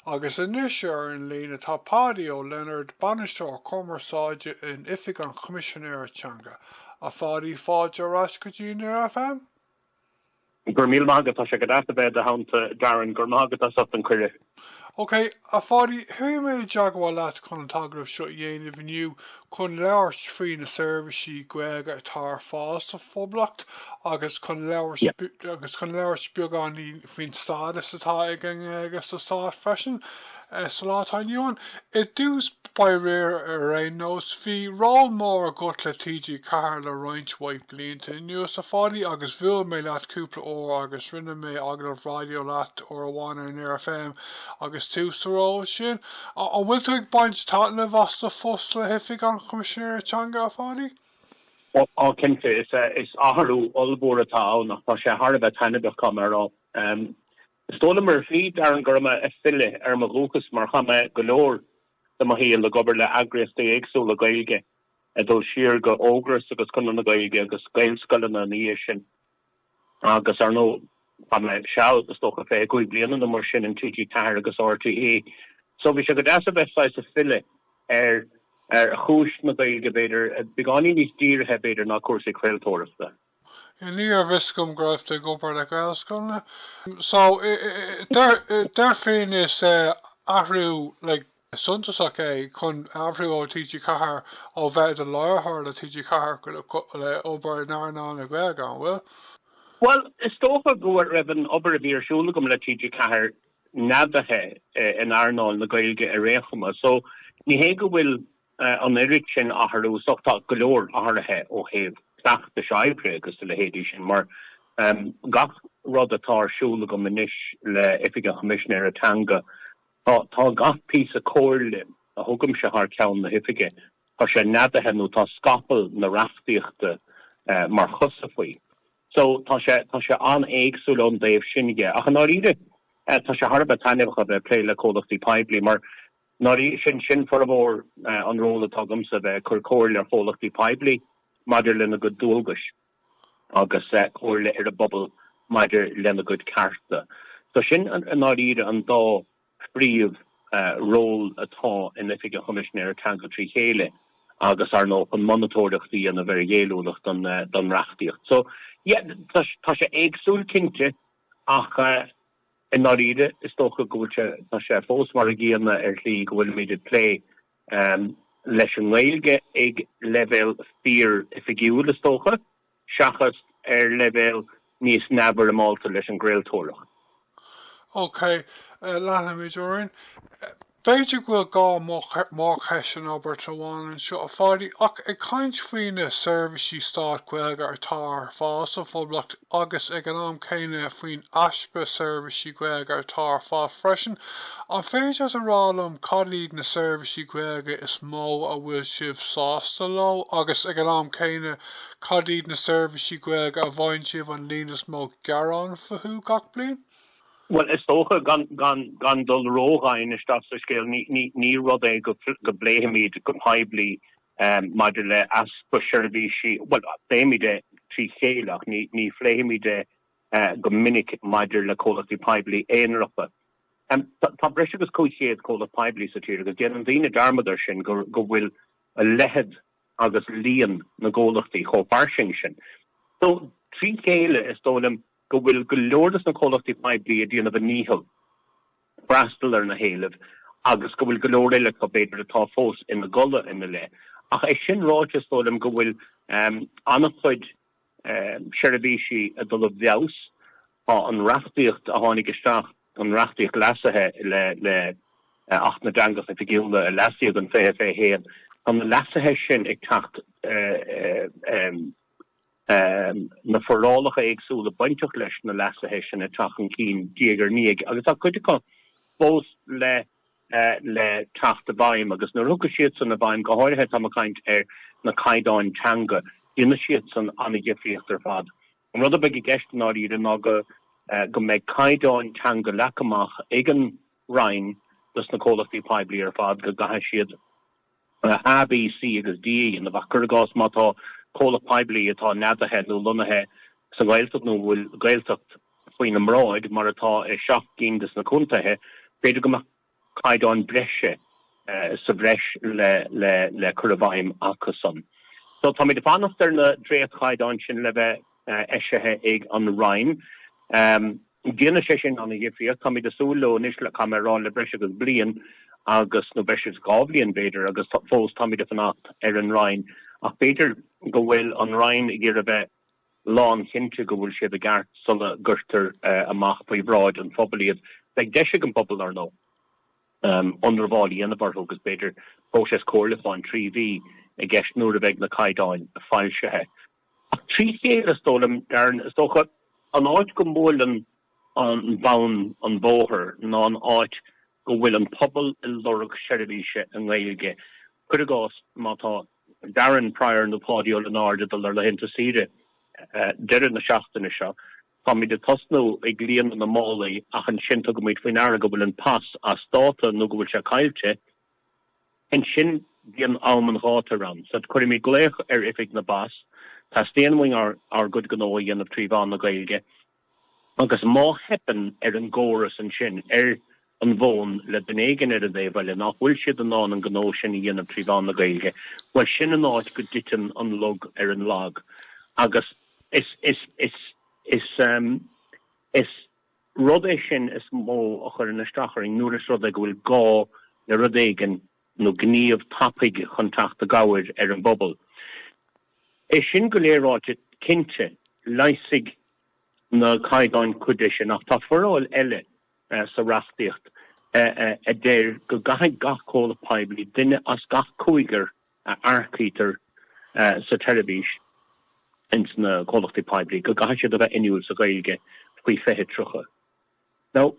agus inis ar an lína tá Páidí ó Lionáird Bainisteoir Cumarsáide in Oifig an Choimisinéir Teanga. A fádaí fáilte arás go dtí nuair FM? Gur míl mágad tá sé go dáta bheith a hánta Darren gur mágad tá sot an cuireadh. Ok, a fádaí thuí mé deagháil leat chun an tagribh seo dhéanamh inniu chun leabhart faoi na Seirbhísí Gaeilge atá fáil sa Phoblacht agus chun leabhart beagání faoin stádas atá ag an nGaeilge sa stát freisin sa látá inniuan. I dús ba réir ar réon nós bhí rá mór gut le dTeangacha le roinnt mhaith blianta inniu sa fádaí agus bhuail mé leat cúpla ó agus rinne mé aglah radio leat ó amháin ar an FM agus túsarró sin. An bhfuil tú ag baint tána bhasta fós le Oifig an Choimisinéir Teanga a fádaí? Cinnte is áthú olbór atá nach tá sé thar bheith tanadach camera. Stola mar fí Darren gurma a fille ar ma lúchas mar chama golóir de ma hí le gobar le agras de éagsú le Gaeilge a dul siar go ógras agus chun na Gaeilge agus gailscoile na níos sin agus ar nó me seall is stocha fé goí blianana na mar sin an TG tair agus RTE. So bhí se go deasa bheitsáis a fille ar chúis na Gaeilge beidir beáí níos díirthe beidir ná cuasa creaaltóirasta. Ní ar bhiscom greibh ag obair le gailscoilne. So der féin is ahrú le suntasach é chun ahrú ó dTeangacha ó bheith de láthir le dTeangacha le obair nána a bheith an bhfuil? Well, is tócha go raibh obair a bhírsúla gom le dTeangacha nadathe in airnáil na Gaeilge a réchama. So ní hé go bhfuil an irid sin athú sochtá golóir áirithe ó héh Acht de Scheibre agus le hédí sin mar gach rud atá siúla go inis le Oifig an Choimisinéara Teanga tá gach pí a cóirle a thugam se thar ceann na Oifige tá sé nadathe nó tá scapal na raftíochta mar chusa faoi. So tá sé an éagsúil an déobh sinnige ach an áíre tá sé thar tainnecha bheith plé le cólachtaí Páidí mar náí sin for a bhór an róla tugamsa bheith chur cóirle ar fólachtaí Páidí maidir lena go dúlgas agus cóirle ar a bobbal maidir lena go carta. So sin an áíre an dá príomh ról atá in Oifig an Choimisinéir Teanga trí chéile agus ar nó an monitóireachtaí an a bhar dhéalúlacht don rachtíocht. So tá sé éagsúil cinnte ach in áíre is tócha gohfuil tá sé fós mar a gcéanna ar lí go bhfuil méidir lé leis an nGaeilge ag level 4 Oifigiúla tócha, seachas ar level níos neabar amáilta leis an gréaltóireach. Ok, lena mé Darren. Beidir bhfuil gá má cheisian obair amháin an seo a fádaí ach ag caint faoin na Seirbhísí Stáit Gaeilge atá fáil sa Phoblacht agus ag an am céine faoin aspa Seirbhísí Gaeilge atá fáil freisin. An féidir a rálam cadlíd na Seirbhísí Gaeilge is mó a bhfuil sibh sásta lo agus ag an am céine cadlíd na Seirbhísí Gaeilge a bhain sibh an línas mó gearán fathú gach bliain? Well, is tócha gan dul rógáin is dat sa scéil ní rud é go bléimiid go haibli maidir le aspa Seirbhísí, well, bléimiide trí chéileach ní phléimiide go minic maidir le cólachtaí Páidí éonracha. Tá breis agus cóisiad cóla Páidí sa tíir agus déanaan daoine darmadar sin go bhfuil a lehead agus líon na ggólachtaí chomharsing sin. So trí chéile is tólam go bhfuil go leordas na cólachtaí Páidí a dtíanamh a níhol brastal ar na héileh agus go bhfuil go leor eile go beidir atá fós ina gola ina le. Ach é sin ráte tólam go bhfuil annachchuid Seirbhísí a dul a bheas an rachtíocht a tháinig isteach an rachtíocht lasathe le Acht na dTeangacha Oifigiúla a lasíod an fé héan. An lasathe sin ag tacht na forrálacha éagsúla bainteach leis na lasathe sin a tachan cín díagar níag agus tá chuide go fós le tacht a bhaim agus na rugga siad san na bhaim go háirithe tá caint ar na caidáin teanga dina siad san anna ggéifriocht ar fad. An rud a beag i gceist an áíre ná go méid caidáin teanga lecamach ag an rain dus na cólachtaí Páidí ar fad go gathe siad ABC agus D in na bhachar gás mátá cóla Páidí atá nadathe nó lunathe sa gailteach nó bhfuil gailteacht faoin amráid mar atá seach cín dus na cúntathe beidir go caidán breise sa bhreis le curvaim acusan. So tá de banaster na dréad caidán sin le bheith eisithe ag an Rhein. Díana sé sin an Gifriach, tá de súló níos le camerán le breis agus blian agus nó breis gáblion beidir agus fós tá de fannacht an Rhein. Ach beidir go bhfuil an Rhein I ggéir a bheith lán cinnte go bhfuil siad a gceart sulla gurtar amach faoi bhráid an phobaliad. Like deise an pobl ar nó. Onderváli en de barhogus beter proces cóirle fan 3V a gist nuair a bheith na caidáin a fáilsethe. Trí chéile stólum Darren stocha an áit go mólan an bhain an bóthir ná an áit go bhfuil an pobl I lorug Seirbhísí an Gaeilge. Cúragás mátá Darren prior na Páidí Lionáird dul ar le hinnta síre deireadh na seachtaine seo. Tá de tosnú ag líon na málaí ach an sin go muid faoin airge go bhfuil an pass a státa nó go bhfuil se caiilte an sin bhíon am an gáta ran. So chuir mí gléich Oifig na bas, tá stéanmhaing ar good gnó dhéanamh tríomhán na Gaeilge. Agus má hepan an ggóras an sin an bhón le den éigen a bhéile nach bhfuil siad an ná an gnó sin I dhéanamh tríomhán na Gaeilge. Well sin an áit go ditan an log an lag. Agus is rudé sin is mó a chur in stracharing nuair is rudé go bhfuil gá le rudéigen nó gníomh tapig chun tacht a gair an bobbal. Is sin go léráte cinnte leisig na caidáin cuide sin ach tá foráil eile sa rastíocht a déir go gaithigh gach cóla Páidí duine as gach cúigar arclítar sa Seirbhísí ins na cólachtaí Páidí go gaithigh siad a bheith inniu sa Gaeilge faoi fethe trucha. Now,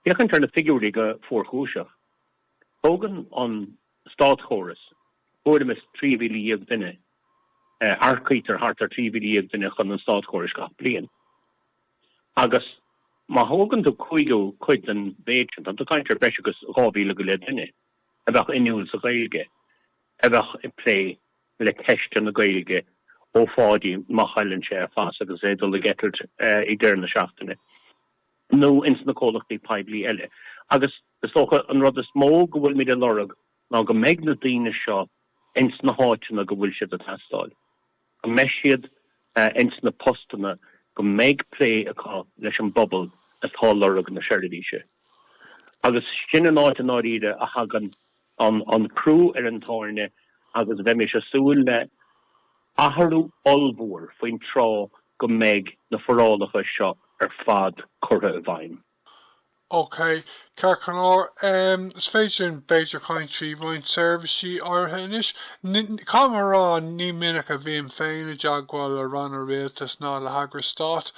bheadh an na figurí go fórchúiseach. Tógan an stát chóras, bhuaim is 3 mhíle duine arclítar hartar 3 mhíle duine chun an stát chóras gach bliain. Agus má hógan do chuid an béint an do caiintear breis agus 2 mhíle go le duine a bheith inniu sa Gaeilge a bheith I plé le ceiste na Gaeilge ó fáidí má chailann sé fás agus é dul le getalt I deireadh na seachtaine. nó ins na cólachtaí Páidí eile. Agus is tócha an rud is mó go bhfuil míad a lorug ná go méid na daoine seo ins na háitina go bhfuil siad a teastáil. Go meis siad ins na postanna go méid plé aá leis an bobbal atá lorug na Seirbhísí. Agus sin an áit an áíide a hagan an crú an táirne agus bheith mé se súil le aharú olbhór faoin trá go méid na forálacha seo ar fad curtha a bhaim. Okay, Carcanor, Sfeijin Beiger Country Vine Seirbhísí Arhenish, Camerán ní minic a bhíon féin a jaagwal a ran a réaltas ná le hagra stát.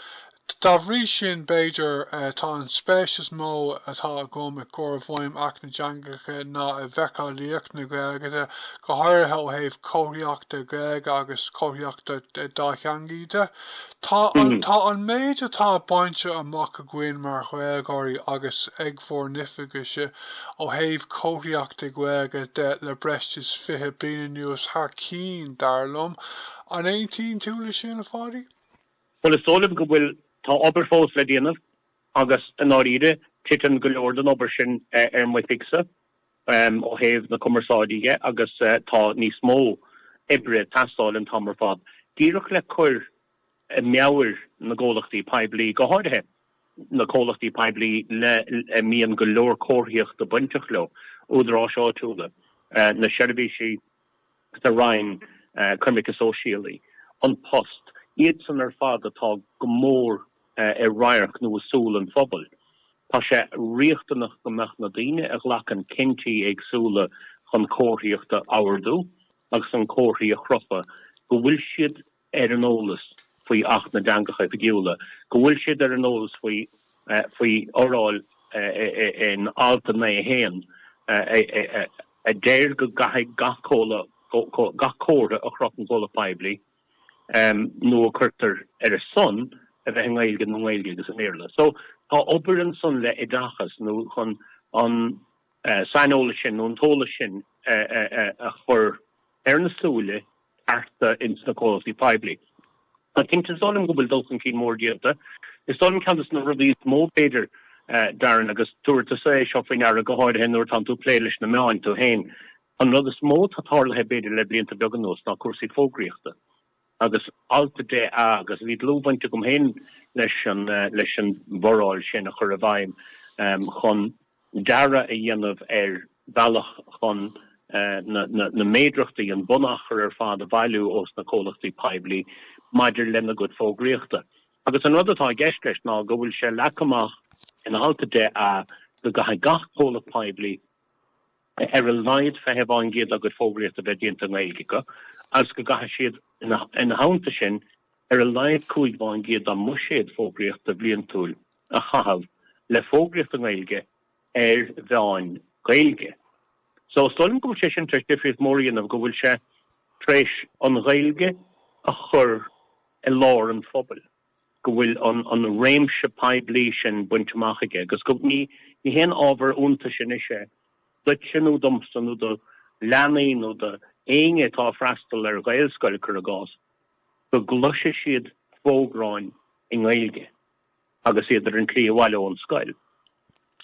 Davrí sin Beiger tá an spéisios mó atá go me gormhaim Acht na dTeangacha ná a bheicá líocht na Gaeilge go háirithe ó thaobh cóthíochta Gaeilge agus cóthíochta dTeangacha. Tá an méid atá bainte amach a gcuin mar Gaeilgeoirí agus ag mhórnifigeise ó thaobh cóthíochta Gaeilge de le breistis 20 bliain nuas thar cín darlumm an 18 túla sin a fádaí? Well is sólim go bhfuil tá obair fós le déanamh agus an áíide titan go leor an obair sin ar Oifigsa ó thaobh na Cumarsáide agus tá níos mó ibre teastáil an tamar fad. Díreach le chuir meabhair na ggólachtaí Páidí go háirithe na cólachtaí Páidí le mííon go leor cóthaíocht do buinteach le údarrá seo túla na Seirbhísí sa Rhein Coimisinéir sóisialaí an post iad san ar fad atá go mór rairch nó súl an phobal. Tá sé riachtanach go meach na daoine ag lechan cinnti agsúla chun cóthaíochta áardú agus an cóthaí a chrofa go bhfuil siad ar an ólas faoi Acht na dTeangacha Oifigiúla, go bhfuil siad ar an ólas faoi óráil in alta na héan a déir go gaithigh gach córa a chrop an cóla Páidí nó a chuirtar ar a son a bheith nGaeilge nó nGaeilge agus an éirle. So tá obair an son le idachas nó chun an sainóla sin nó an tóla sin a chur ar na súile arta ins na cólachtaí Páidí. I think is solim go bhfuil dulchan cín mór díalta. Is solim cantas na rudí mó beidir Darren agus túir a sé shopping ar a goáid hen or tanú pléiles na meáin tú hain. An rud is mó tála he beidir le blianta began nos ná cuasí fógriachta. Agus alta dé agus ví lúbainte gom hen leis an bhoráil sin a chur a bhaim chun dara a dhéanamh bailach chun na méidreachtaí an bunachar ar fád a bhailú os na cólachtaí Páidí maidir lena go fógriachta. Agus an rud atá gceist leis ná go bhfuil sé lecamach in alta dé go gach cólach Páidí a leid fehebáin géad a go fógriachta bheith dianta nGaeilge as go gatha siad in haunta sin a leid cúigháin géad a muséad fógriachta blion túil a chahabh le fógriachta nGaeilge bheáin Gaeilge. So stolim go sé sin treis difrith móríon go bhfuil sé treis an Gaeilge a chur i lár an phobal. Go bhfuil an réimse Páidí sin buinteach aige, agus go ní hen ábhar únta sin isise, dat sin ó domstan ó do leanaí ó do éine tá freistal ar Gaelscoil chur a gás, go gluise siad fógráin in Gaeilge, agus iad an clí bhhaile ón scoil.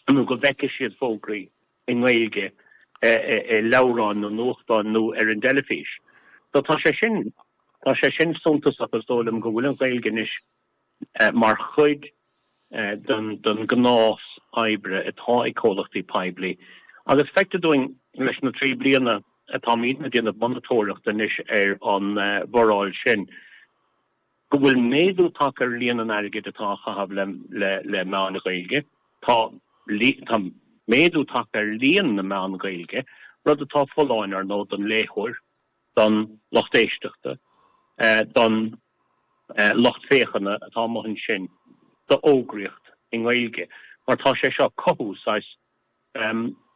An go bheice siad fógraí in Gaeilge leabhrán nó nóchtán nó ar an delafís. So tá sé sin suntas agus dólam go bhfuil an Gaeilge is mar chuid don gnás aibre atá ag cólachtaí Páidí. Agus feitte doing leis na trí bliana atá míad na déanamh monitóireachta is ar an bhoráil sin. Go bhfuil méadú take ar líana airge atá chahabh le meán Gaeilge, tá méadú take ar líon na meán Gaeilge, rud atá foláin ar nó don léthúir, don lochtéisteachta, don lochtféchanna atá maithin sin, do ógriacht in Gaeilge. Mar tá sé seo cothús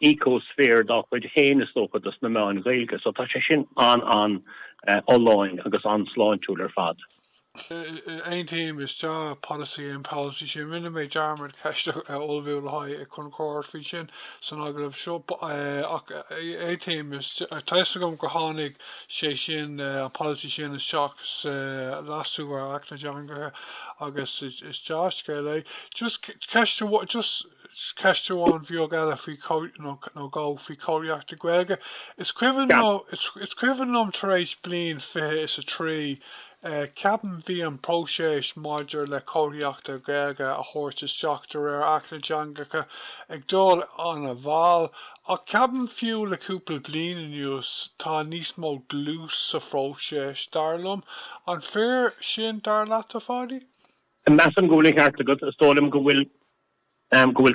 ecosfér dá chuid héine stóchad na meán Gaeilge, so tá sé sin an óláin agus an sláintúil ar fad. Ein team is policy and policy sin rinne mé jarmar ceiste olbhúil haid chun cóir fi sin san aglah seo ein team is teiste gom go tháinig sé sin policy sin is seachs lasú ar Acht na dTeangacha agus is deas Gaeilge just ceistúháin bheag eile fao nó gá fao cóireachta Gaeilge. Is cuimhin nom tar éis bliain fiche is a trí ceapan bhí an próséis maidir le cóireachta Gaeilge a thabhairt isteachtar ar Acht na dTeangacha ag dul an a bháil ach ceapan fiú le cúpla bliain innius tá níos mó glús sa próséis darlumm an fear sin dar leat a fádaí? An meas an gúla cheart agat stólam go bhfuil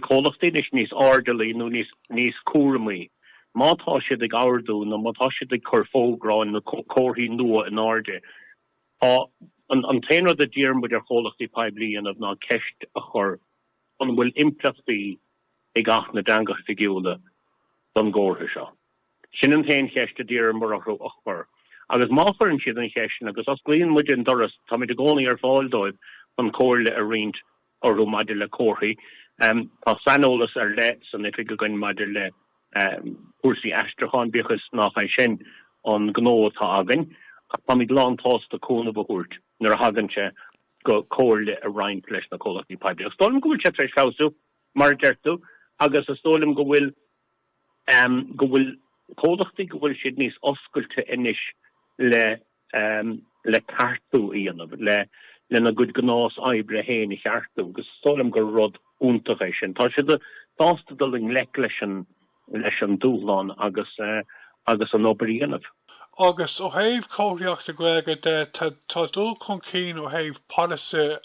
cólachtaí is níos ardalaí nó níos cuairmaí. Mátá siad ag ardú nó mátá siad ag chur fógráin na cóirthaí nua in áirde. An téanrad a ddíarm bud ar cholachtaí Páidí anamh ná ceist a chur an bhfuil implaachtaí ag Acht na dTeangacha Oifigiúla don gcóirtha seo. Sin an tain cheist a ddíarm mar a chur. Agus máfar an siad an cheistin agus as glíon muid an doras tá muid a gcónaí ar fáil dóibh an cóirle a riint orú maidir le cóirthaí. Tá sanolalas ar le san ifig go gin maidir le cuasaí eisteachán bíochas nach sin an gnó tá agan. Tá mid lántásta cúna bhúirt nar a haganse go cóirle a rein leis na cólachtaí Páidí. Stólim go bhfuil sé treis fáú mar deirtú agus a stólim go bhfuil cólachtaí go bhfuil siad níos oscailte inis le cartú íanamh le na good gnás aibre héin i cheartú agus stólim go rud úntacha sin. Tá siad dásta doling le leis an dúláán agus an obair íanamh. Agus ó thaobh cóireachta Gaeilge de tá dul chun cín ó thaobh policy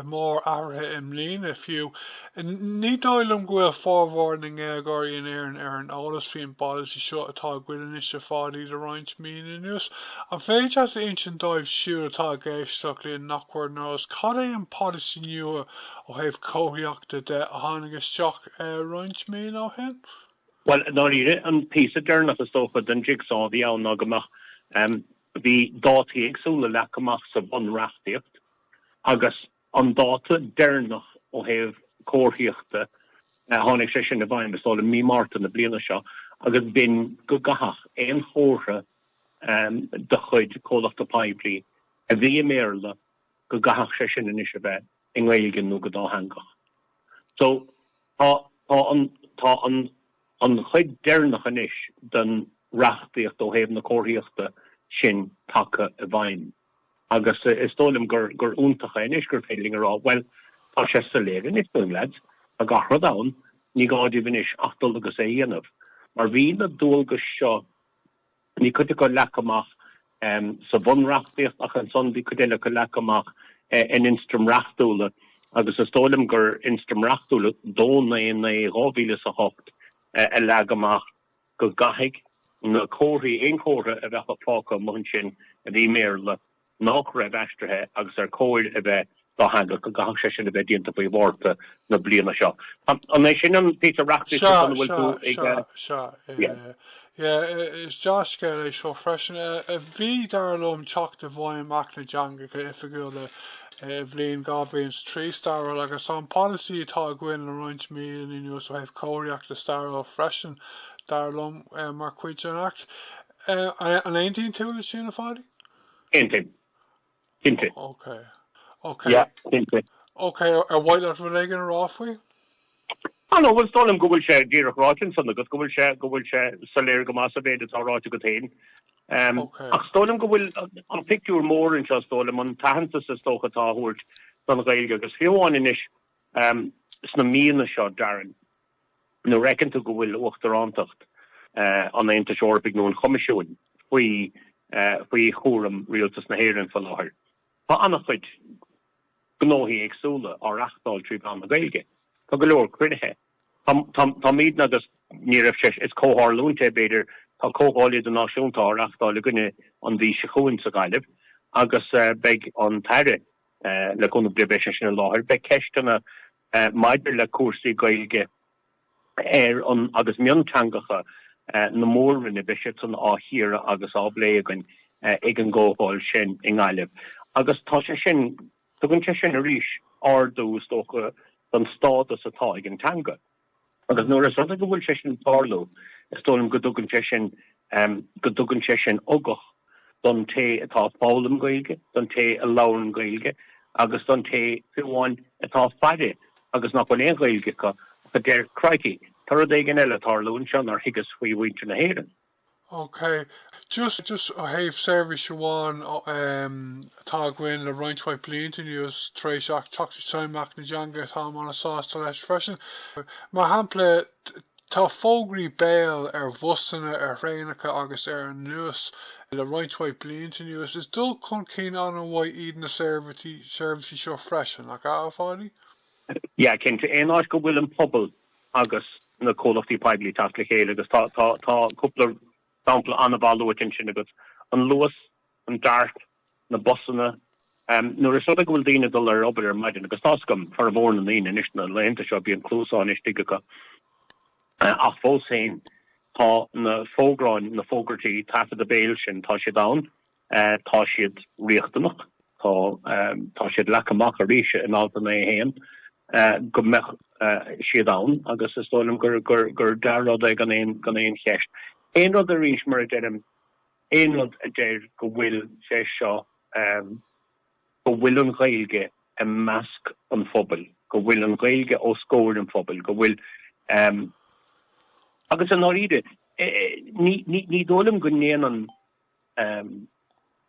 mór áirithe im lína fiú. Ní dóilm go bhfuil fábhar na nGaeilgeoirí ar an álas faoin policy seo atá gcuireann is fádaí de roinnt mín innius. An féidir as intin dóibh siúil atá géisteach líon nachhuir nós cad é an policy nua ó thaobh cóireachta de a tháinig isteach roinnt mín ó hen? Well, náíre an pí a dearnach is tócha den jigsaw bhí ann agamach bhí dátaí agsúla leacamach sa bunreachtaíocht agus an dáta dearnach ó thaobh cóirthaíochta tháinig sé sin a bhain beála mí máta na bliana seo agus bin go gathach éon chóirtha de chuid cólachta Páidí a bhí méarla go gathach sé sin in is a bheith in Gaeilge nó go dTeangach. So an chuid dearnach inis den rachtaíocht ó héamh na cóiríochta sin take a bhain. Agus is tólim gur úntacha inis gur féling ará, well, tá sé sa léirin is dún lads, a gachra dawn, ní gáidí inis achtal agus é dhéanamh. Mar bhí na dúlgus seo, ní chuide go lecamach sa bhun rachtaíocht ach an son bhí chuide go lecamach in instrum rachtúla, agus is tólim gur instrum rachtúla dóna in na rábhíle sa hocht a legamach go gaithig na cóirí ein córa a bheith a fáca mun sin a bhí méarla nach raibh eistrithe agus ar cóir a bheith dá hanga go gaithig sé sin a bheith dionanta faoi bhórta na bliana seo. An é sin an Peter Rachtaí is just Gaeilge seo freisin a bhí darlum teacht a bhain Acht na dTeangacha Oifigiúla bhléon gábhíonn trí staril agus an policy atá gcuin le roinnt míl inniu so heibh cóireacht le staril freisin darlum mar cuid an Acht. An 19 túla sin a fádi? Inte. Okay. Yeah, inte. Okay, bhhail at bhléigean ráfuí? No, bhfuil stólam go bhfuil sé díreach ráin san agus go bhfuil sé saléir go más a bhéad atá ráte go tain. Ach stólam go bhfuil an picú mór in seo stólam an tahananta sa stócha táthúirt san Gaeilge agus fiúháin inis sna mína seo Darren. No recannta go bhfuil uachtarántacht an aonta seorbig nó an Coimisiúin faoi chóram rialtas na hÉireann fan láthir. Tá annach chuid gnóthaí agsúla á reachtáil trí ban na Gaeilge. Tá go leor cuirithe. Tá míad agus ní raibh sé is cóthar lúnta beidir tá cóháile do náisiúnta á reachtáil gine an bhí se chuin sa Gaeilge agus beag an taire le gona blibéis sin láthir be ceistena maidir le cuasaí Gaeilge an agus mion teangacha na mórrin a bheith san áthíre agus ábléigein ag an ggóháil sin in Gaeilge. Agus tá sé sin tugann sé sin a ríis ardú tócha an stádas atá ag an teanga. Agus nuair is rud go bhfuil sé sin párlú, is tólim go dtugann sé sin ógach don té atá fálam Gaeilge, don té a labhair Gaeilge, agus don té fiúháin atá faide agus nach bhfuil éon Gaeilge go déir craicí. Tar ag an eile tarlún sean ar higus faoi bhainte na hÉireann. Okay, just a haibh Seirbhísí amháin atá gcuin le roinnthaid blianta níos tréis ach teachtaí Acht na dTeanga tá mána sásta leis freisin. Mar hampla tá fógraí béal ar bhusanna ar réanacha agus ar an nuas le roinnthaid blianta níos is dul chun cín an bhaid iad na Seirbhísí seo freisin ach a fádi? Ja, cinnte éon áit go bhfuil an pobl agus na cólachtaí Páidí tacht le chéile agus tá cúpla sampla anna bhálúin sin agus an luas, an dart, na bosanna, nuair is rud go bhfuil daoine dul ar obair maidin agus táscam far bhór na líon inis na leanta seo bíon clúsáin istigcha. Ach fós féin tá na fógráin na fógartí tafa a béil sin tá siad ann, tá siad riachtanach, tá siad lecamach a ríise in alta na héan. Go mech siad ann agus is tólim gur darrad ag gan éon cheist. Éon rud a ríis mar a deirm éon rud a déir go bhfuil sé seo go bhfuil an Gaeilge a measc an phobal, go bhfuil an Gaeilge ó scóir an phobal, go bhfuil agus an áide ní dólam go néan an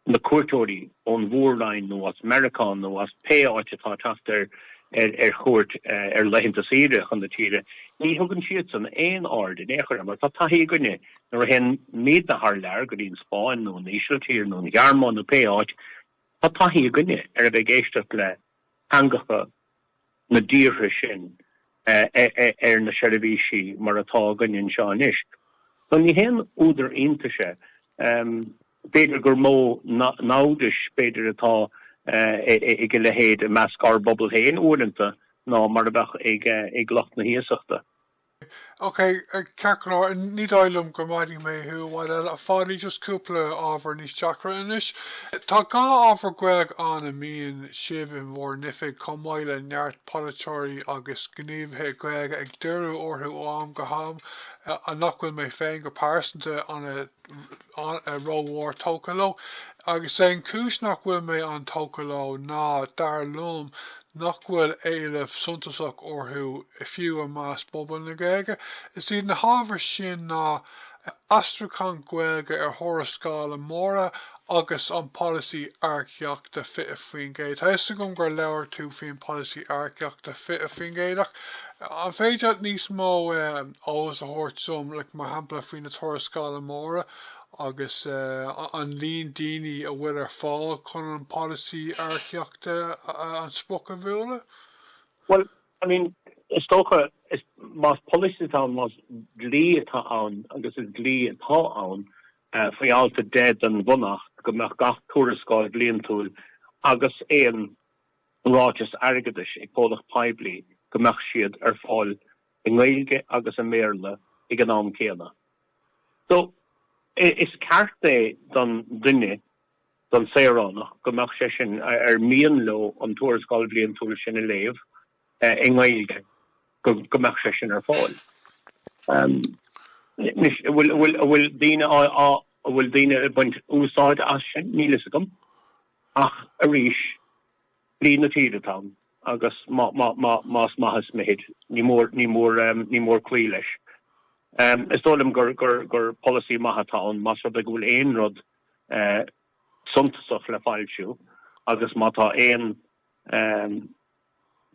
na cuairteoirí ón mhórlein nó as Americán nó as pe áit atá taftar chóirt leitheanta síre chun na tíre. Ní thugann siad san éon ard in éair mar tá taí gunne nar hen méad na th leir go dtíon Spáin nó na Ísiltír nó na Gearmán nó pe áit, tá taí gunne ar a bheith géisteach le teangacha na díortha sin ar na Seirbhísí mar atá gunneann seo inis. So ní hen údar iontaise beidir gur mó náudis beidir atá ag le héad a meascar bobbal héin úranta ná mar a bheith ag locht na hiasachta. Okay, cearcná ní dóilm go maidí mé thuháil a fádaí just cúpla ábhar níos teachra inis. Tá gá ábhar gweag an a míon sibh in mhór nifig comáile neart polatóirí agus gníomhthe gweag ag deireadh orthú am go ham a nachfuil mé féin go pásanta an a róhhar tócaló agus é cúis nach bhfuil mé an tócaló ná dar lom nach bhfuil éileh suntasach orthú I fiú a más bobbal na Gaeilge. Is iad na hábhar sin ná astrachan Gaeilge thurascála móra agus an policy arceachta fitte faoin géad. Tá is gom gur leabhar tú faoin policy arceachta fitte faoin géadach. An féidir níos mó áras a thuirt sum le mar hampla faoin na thurascála móra agus an líon daoine a bhfuil ar fáil chun an policy arceachta an Spocaúla? Well, I mean, is mas policy tá mas glí atá ann agus is glí atá ann faoi alta dead an bhunach go meach gach tuarascáil bliantúil agus éon ráiteas airgeadais ag Phoblacht Páidí go meach siad ar fáil I nGaeilge agus an méarla ag an am céanna. So, is carte don duine don Saoránach go meach sé sin ar mian lo an tuarascáil bliantúil sin I léamh ag nGaeilge go meach sé sin ar fáil. Bhfuil daine a buint úsáid as sin nílas agam ach a ríis líon na tíadtá agus más maithas méid ní mór cuí leis. Is dólam gur policy maithatá más rud a bhfuil éon rud suntasach le fáilsiú agus mátá éon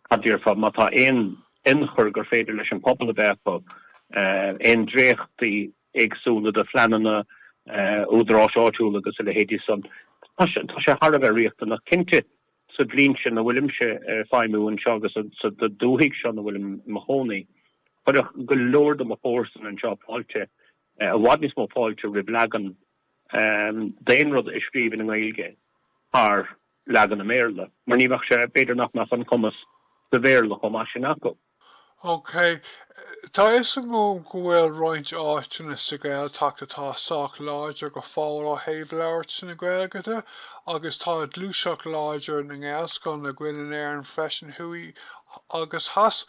cadíorfa mátá éon inchur gur féidir leis an pobal a bheitfa éon dréachtaí agsúla de phleanana údrás áitiúla agus le héadí san. Tá sé har a bheith riachta nach cinnte sa blin sin a bhfuilim se feimú an seo agus sa dúthaigh se na bhfuilim mahónaí. But go Lord am a fórsan an seo páilte a bhhad níos mó páilte rib legan déon rud is scríbin an nGaeilge ar legan na méarla. Mar níbhah sé beidir nach an cumas sa bhéarla chum as sin acu. Ok, tá is an go bhfuil roiint áitina sa Gaeltachta tá sách láidir go fáil á thaobh leabhart sin na Gaeilgeide agus tá dlúiseach láidir na nGaelscoil na Gaeilge an freisin thuí agus has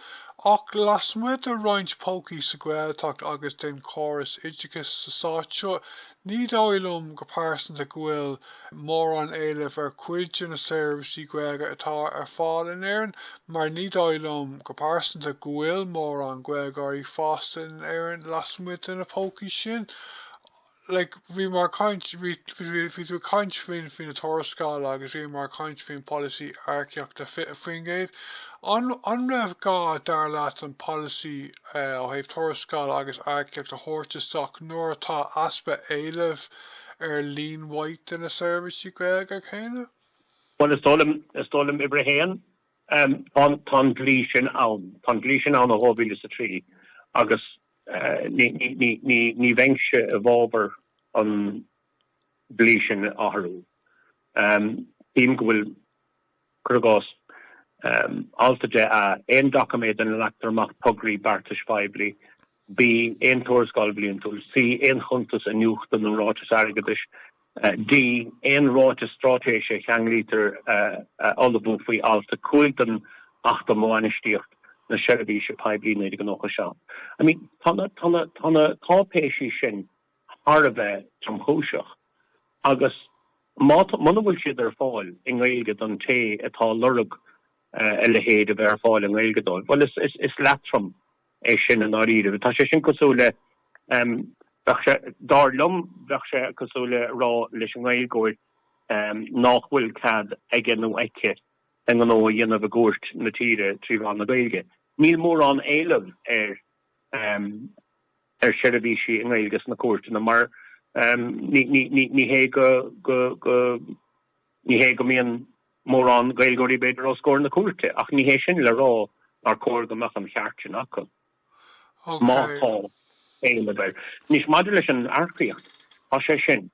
ach lasmuid a roiint pócaí sa Gaeltacht agus den choras idicus sa sáitseo ní dóilm go páirsanta go bhfuil mór an éileh ar cuid na Seirbhísí Gaeilge atá ar fáil in éireann mar ní dóilm go páirsanta go bhfuil mór an Gaeilgeoirí fásta in éireann lasmuid in na pócaí sin. Like bhí mar caint bhí tú caint faoin na tuarascáil agus bhí mar caint faoin policy arceachta fitte faoin géad. An raibh gá dar leat an policy ó thaobh tuarascáil agus arceachta thuirteach nuair atá aspa éileh ar líon mhaith in na Seirbhísí Gaeilge chéine? Well, is dólam ibre héan tá glí sin ann a hóbíle sa trí agus ní bhaingse a bhábar an blí sin áthú. Bhím go bhfuil crugás altaide a éon documéid an leachtarach tugraí bartas feibli bí éon tuarascáil bliantúil sí éon chuntas a nuacht an ráiteas airgeadais D éon ráiteas strátéise cheanglítar olabú faoi alta cuaig an Acht Bainisteoir na Seirbhísí Páidí na dTeangacha seo. I mean, tána tápéisi sin ar a bheith trom chúiseach agus mana bhfuil siad ar fáil in nGaeilge don té atá lorug le héad a bheith ar fáil in nGaeilge dul. Well, is leatrum é sin an áíre. Tá sé sin cosúla dar lum bheach sé cosúla rá leis an nGaeilgeoir nach bhfuil cad aige nó aice an nó dhéanamh a gúirt na tíre trí bhán na Gaeilge. Níl mór an éileh ar Seirbhísí in nGaeilge na cuairteanna mar ní hé go míon mór an Gaeilgeoirí beidir ó scóir na cuairte ach ní hé sin le rá ar cóir go meach an cheart sin acu. Mátá éileh. Nís maidir leis an arcaíocht á sé sin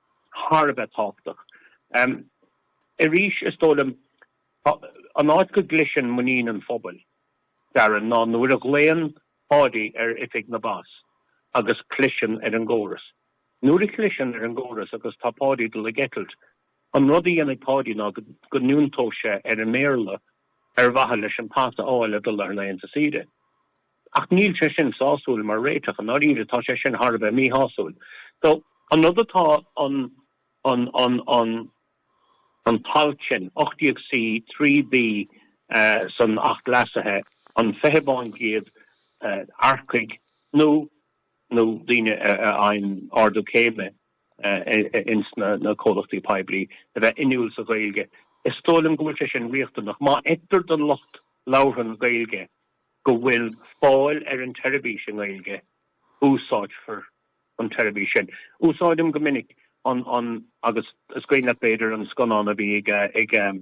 thar a bheith táchtach. I rís is dólam an áit go glisin muín an phobal Darren ná nuair a gléan Páidí ar Oifig na bás agus clisin ar an ggóras. Nuair a clisin ar an ggóras agus tá Páidí do le getalt an rudaí an ag Páidí ná go núntóise ar an méarla ar bhatha leis an pása áile dul ar leon sa siide. Ach níl sé sin sásúil mar réiteach an áíre tá sé sin har bheith mí hásúil. So an rudatá an talchin 8C 3B san Acht lasathe an fehebáin géad arcaig nó daine ein ardú céime ins na cólachtaí Páidí a bheith inniu sa Gaeilge. Is tólim go bhfuil sin riachtanach má etar den locht lábhair Gaeilge go bhfuil fáil an Seirbhísí Gaeilge úsáid for an Seirbhísí. Úsáidim go minic an agus is gcuine beidir an sconán a bhí ag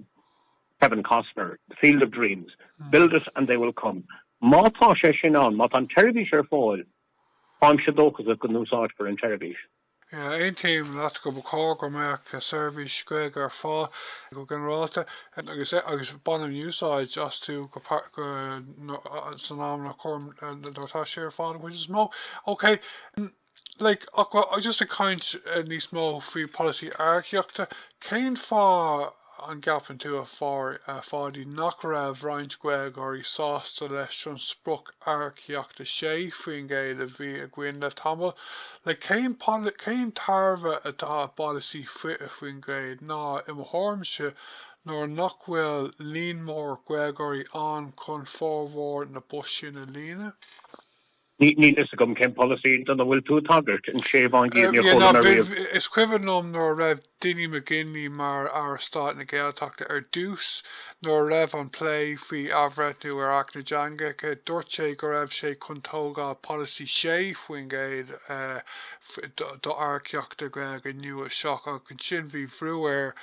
Kevin Costner, The Field of Dreams. Build it and they will come. Mátá sé sin an, má an Seirbhísí fáil, I'm sure dóchas a go úsáid for an Seirbhísí. Yeah, ein team that go bacá go meach Seirbhísí Gaeilge fá go generalta agus banam úsáid just to go san am na chum dotá sé fá which is mo. Okay, like just a kind níos mó free policy arceachta céin fá an gapan tú a fáidí nach raibh roinnt Gaeilge sásta leis an spruch arceachta sé faoin Gaeilge bhí a gcuin le tamil. Le céin tarbha atá policy fitte faoin Gaeilge ná imtharmse nóair nach bhfuil líon mór Gaeilge an chun fórmhór na buisí na líne. Ní is gom cén policy donna bhfuil tú tagart an sébháin géad is cuimhnóm nóair raibh Duine McGinley mar ar Stáit na Gaeltachta dús nóair raibh an play faoi abhreitnú ar Acht na dTeangacha dúirt sé go raibh sé chun tógáil policy sé faoin Gaeilge do arceachta Gaeilge nua seach agus sin bhí bhrú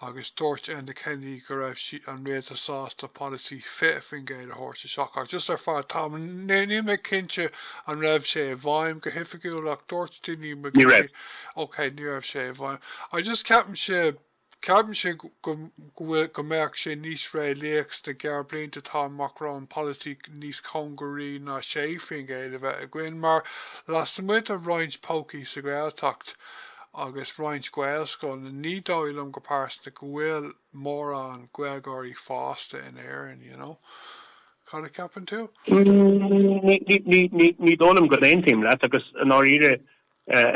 agus dúirt an de Kennedy go raibh an réad a sásta policy fit faoin Gaeilge thóirte seach agus just ar fád tá ní me cinnte an raibh sé a bhaim go Oifigiúla ach dúirt Duine McGinley okay ní raibh sé a bhaim. I just ceapan sé go meach sé níos ré léachs de gear blianta tá macrán policy níos congurí ná sé faoin Gaeilge bheith a gcuin mar las muid a roinnt pócaí sa Gaeltacht agus roinnt Gaelscoil na ní dóilm go páirsta go bhfuil mór an Gaeilge fásta in éireann, you know. Can I capan tú? Ní dólam go léon tíim leat agus an áíre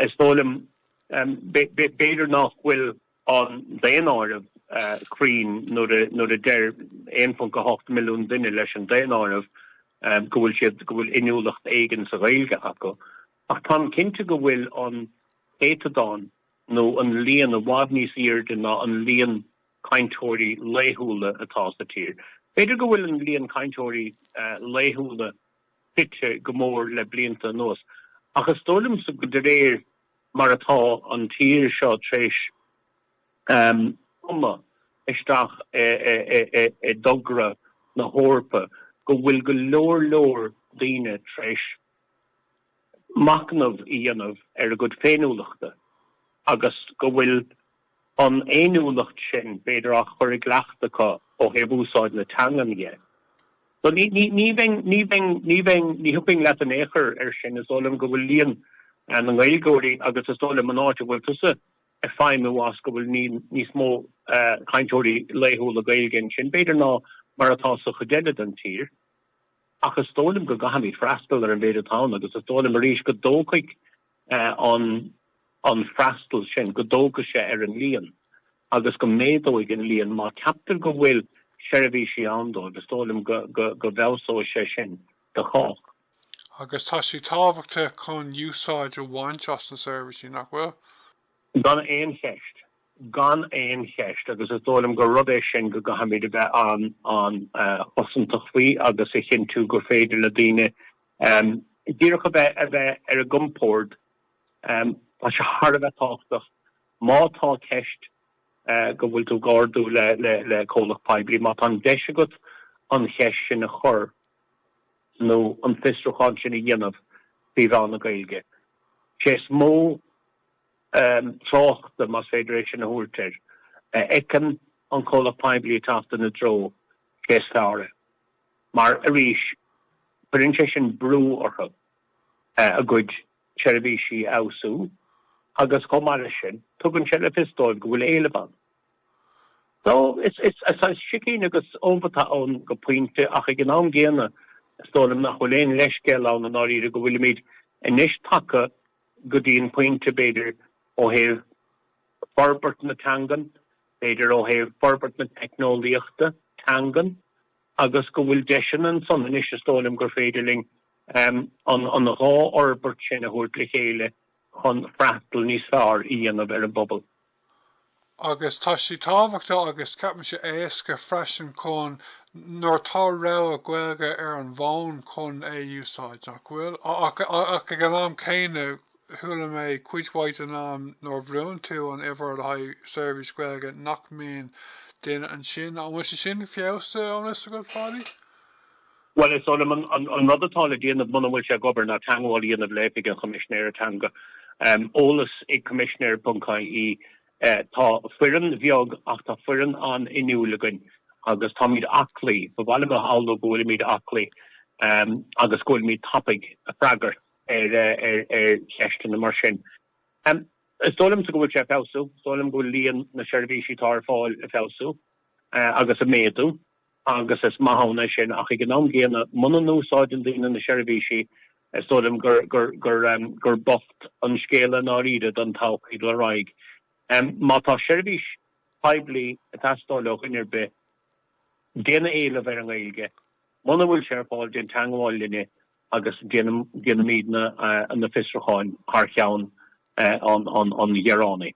is dólam beidir nach bhfuil an Lionáird crín nó a deir 1.8 milliún duine leis an Lionáird go bhfuil siad go bhfuil inniúlacht éigen sa Gaeilge acu. Ach tá cinnte go bhfuil an étadáin nó an líon a bhád níos iarde ná an líon cainteoirí léithúla atá sa tír. Beidir go bhfuil an líon cainteoirí léithúla fitte go mór le blianta nuas. Agus tólam sa go de réir mar atá an tír seo tréis isteach dogra na hórpa go bhfuil go leor daoine tréis macnamh íanamh ar a go féinúlachta agus go bhfuil an éanúlacht sin beidir a chuir gleachtacha ó hebh úsáid na teangan ige. So ní huping leat an éair ar sin is ólam go bhfuil líon an Gaeilge agus is ólam an áte bhfuil tusa a feimime was go bhfuil níos mó cainteoirí léithúla Gaeilge sin beidir ná mar atá sa chudead an tír. Agus tólim go gahamid freastal ar an beidir tán agus is tólim a rís go dócaig an freastal sin go dóga sé ar an líon agus go médóig an líon má captar go bhfuil Seirbhísí andó agus tólim go bhelsó sé sin de chách. Agus tá sí tábhachta chun úsáid a bhaint as na Seirbhísí nach bhfuil? Gan éon cheist agus is tólim go rud é sin go gahamid a bheith an osintach faoi agus é sin tú gur féidir le daoine. Díreach a bheith ar a gumpód tá se har a bheith táchtach mátá ceist go bhfuil tú gáardú le cólach Páidí má an deise go an cheist sin a chur nó an fistrucháin sin a dhéanamh bhí bhán na Gaeilge. Sé mó tráchta mas féidiréis na húlteir. Eccan an cólach Páidí tafta na dro cés fearre. Mar a rís brinse sin brú ortha a gcuid Seirbhísí ausú agus có mar sin tugann sé le pistóid go bhfuil éileban. So it's sicín agus ómhatá ón go puinte ach ag an am géana stólam nach bhfuil éon leiscéil an an áíre go bhfuil míid inis taca go dtíon puinte beidir ó héh forbert na teangan, beidir ó héh forbert na technoliaachta teangan agus go bhfuil deisian an son is stólam gur féidirling an rá orbert sin a thuirt le chéile chun freachtal níos fearr íanamh ar an bobal. Agus tá sí tábhachtta agus ceapan sé éasca freisin chun nóir tá rá a Gaeilge ar an bhán chun é úsáid nach bhfuil ach an am céine thula mé cuidhhaid an am nóir bhrún tú an ihar le haid Seirbhísí Gaeilge nach mín duine an sin an bhfuil sin fiásta an is go Páidí? Well, it's all an other tall again of Monowil Governor Tangwali and of Leipzig and Coimisinéir Teanga. Olus a Coimisinéir Bunkai tá fuirin bheag ach tá fuirin an inniu legan agus tá míad aclaí, ba bhile aldo gohfuil míad aclaí agus gohfuil míad tapig a fragar cheistin na mar sin. Stolim to go with Felsú, stolim go líon na Seirbhísí tar fáil a Felsú agus a méadú. Agus is maithona sin ach ag an géana muna núsáidin daoine na Seirbhísí stólam gur bocht an scéile ná riad an tauchaid le raig. Má tá Seirbhís Páidí a tastáileach inar be déana éileamh ar an Gaeilge. Muna bhfuil searfáil den teangáil linne agus déana míadna an na fistracháin th cheann an Dhearánaí.